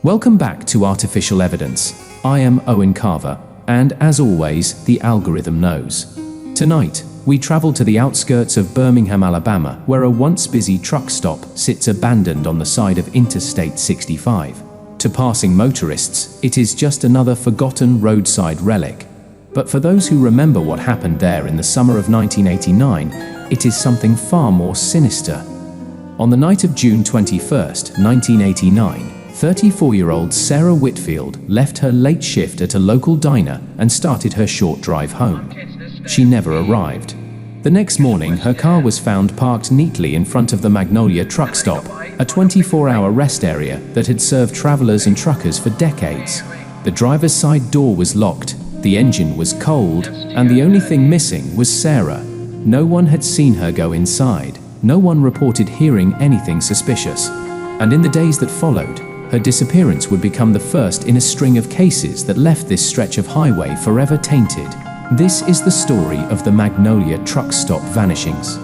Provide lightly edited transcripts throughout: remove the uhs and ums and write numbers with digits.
Welcome back to Artificial Evidence. I am Owen Carver, and as always, the algorithm knows. Tonight, we travel to the outskirts of Birmingham, Alabama, where a once busy truck stop sits abandoned on the side of Interstate 65. To passing motorists, it is just another forgotten roadside relic. But for those who remember what happened there in the summer of 1989, it is something far more sinister. On the night of June 21st, 1989, 34-year-old Sarah Whitfield left her late shift at a local diner and started her short drive home. She never arrived. The next morning, her car was found parked neatly in front of the Magnolia Truck Stop, a 24-hour rest area that had served travelers and truckers for decades. The driver's side door was locked, the engine was cold, and the only thing missing was Sarah. No one had seen her go inside. No one reported hearing anything suspicious. And in the days that followed, her disappearance would become the first in a string of cases that left this stretch of highway forever tainted. This is the story of the Magnolia Truck Stop vanishings.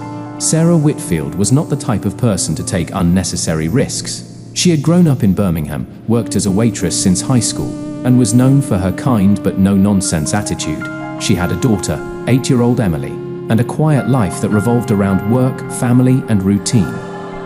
Sarah Whitfield was not the type of person to take unnecessary risks. She had grown up in Birmingham, worked as a waitress since high school, and was known for her kind but no-nonsense attitude. She had a daughter, 8-year-old Emily, and a quiet life that revolved around work, family, and routine.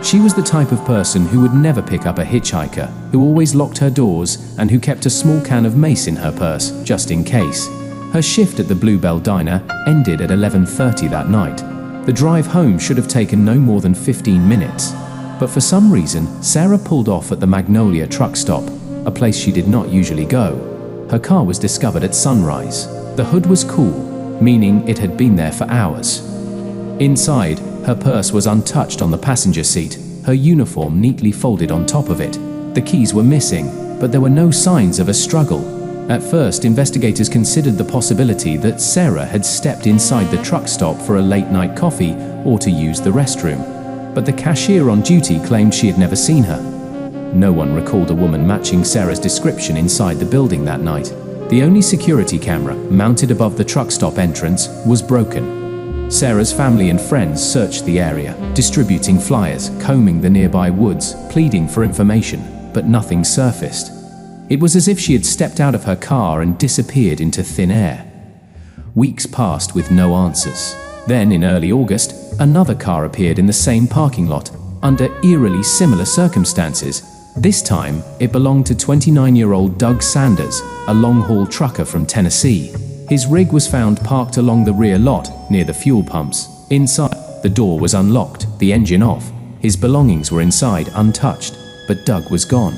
She was the type of person who would never pick up a hitchhiker, who always locked her doors, and who kept a small can of mace in her purse, just in case. Her shift at the Bluebell Diner ended at 11:30 that night. The drive home should have taken no more than 15 minutes. But for some reason, Sarah pulled off at the Magnolia Truck Stop, a place she did not usually go. Her car was discovered at sunrise. The hood was cool, meaning it had been there for hours. Inside, her purse was untouched on the passenger seat, her uniform neatly folded on top of it. The keys were missing, but there were no signs of a struggle. At first, investigators considered the possibility that Sarah had stepped inside the truck stop for a late-night coffee or to use the restroom. But the cashier on duty claimed she had never seen her. No one recalled a woman matching Sarah's description inside the building that night. The only security camera, mounted above the truck stop entrance, was broken. Sarah's family and friends searched the area, distributing flyers, combing the nearby woods, pleading for information, but nothing surfaced. It was as if she had stepped out of her car and disappeared into thin air. Weeks passed with no answers. Then, in early August, another car appeared in the same parking lot, under eerily similar circumstances. This time, it belonged to 29-year-old Doug Sanders, a long-haul trucker from Tennessee. His rig was found parked along the rear lot, near the fuel pumps. Inside, the door was unlocked, the engine off. His belongings were inside, untouched, but Doug was gone.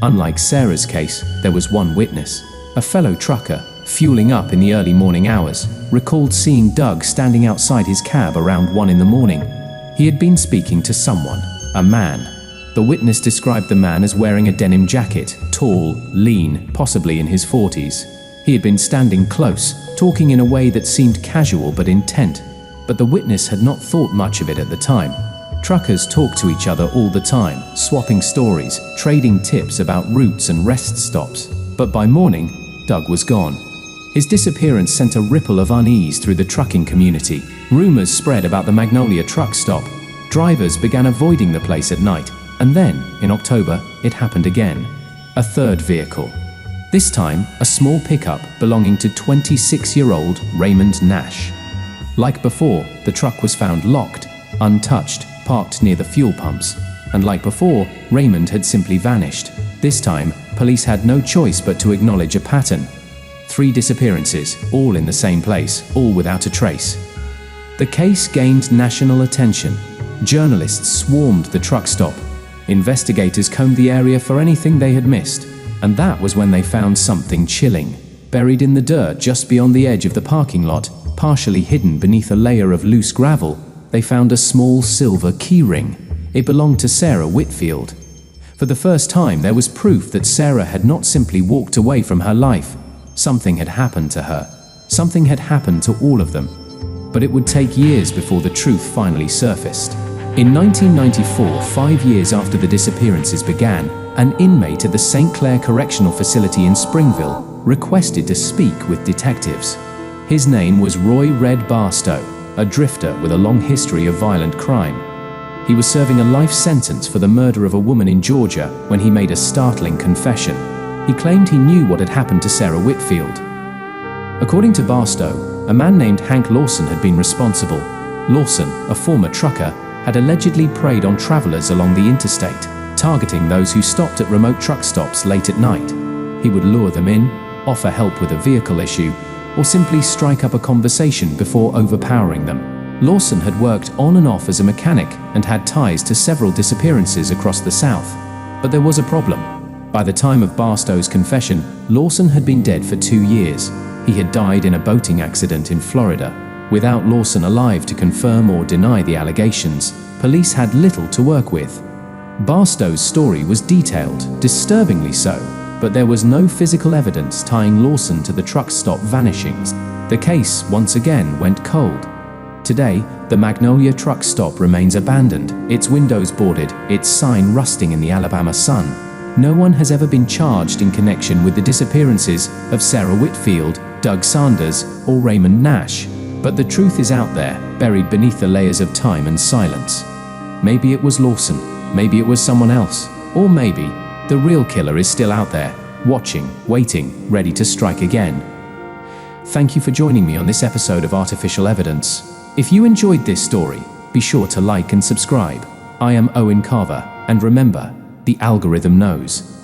Unlike Sarah's case, there was one witness. A fellow trucker, fueling up in the early morning hours, recalled seeing Doug standing outside his cab around 1 in the morning. He had been speaking to someone, a man. The witness described the man as wearing a denim jacket, tall, lean, possibly in his 40s. He had been standing close, talking in a way that seemed casual but intent. But the witness had not thought much of it at the time. Truckers talked to each other all the time, swapping stories, trading tips about routes and rest stops. But by morning, Doug was gone. His disappearance sent a ripple of unease through the trucking community. Rumors spread about the Magnolia Truck Stop. Drivers began avoiding the place at night. And then, in October, it happened again. A third vehicle. This time, a small pickup belonging to 26-year-old Raymond Nash. Like before, the truck was found locked, untouched, parked near the fuel pumps. And like before, Raymond had simply vanished. This time, police had no choice but to acknowledge a pattern. 3 disappearances, all in the same place, all without a trace. The case gained national attention. Journalists swarmed the truck stop. Investigators combed the area for anything they had missed. And that was when they found something chilling. Buried in the dirt just beyond the edge of the parking lot, partially hidden beneath a layer of loose gravel, they found a small silver keyring. It belonged to Sarah Whitfield. For the first time, there was proof that Sarah had not simply walked away from her life. Something had happened to her. Something had happened to all of them. But it would take years before the truth finally surfaced. In 1994, 5 years after the disappearances began, an inmate at the St. Clair Correctional Facility in Springville requested to speak with detectives. His name was Roy Red Barstow, a drifter with a long history of violent crime. He was serving a life sentence for the murder of a woman in Georgia when he made a startling confession. He claimed he knew what had happened to Sarah Whitfield. According to Barstow, a man named Hank Lawson had been responsible. Lawson, a former trucker, had allegedly preyed on travelers along the interstate, targeting those who stopped at remote truck stops late at night. He would lure them in, offer help with a vehicle issue, or simply strike up a conversation before overpowering them. Lawson had worked on and off as a mechanic and had ties to several disappearances across the South. But there was a problem. By the time of Barstow's confession, Lawson had been dead for 2 years. He had died in a boating accident in Florida. Without Lawson alive to confirm or deny the allegations, police had little to work with. Barstow's story was detailed, disturbingly so, but there was no physical evidence tying Lawson to the truck stop vanishings. The case once again went cold. Today, the Magnolia Truck Stop remains abandoned, its windows boarded, its sign rusting in the Alabama sun. No one has ever been charged in connection with the disappearances of Sarah Whitfield, Doug Sanders, or Raymond Nash. But the truth is out there, buried beneath the layers of time and silence. Maybe it was Lawson, maybe it was someone else, or maybe the real killer is still out there, watching, waiting, ready to strike again. Thank you for joining me on this episode of Artificial Evidence. If you enjoyed this story, be sure to like and subscribe. I am Owen Carver, and remember, the algorithm knows.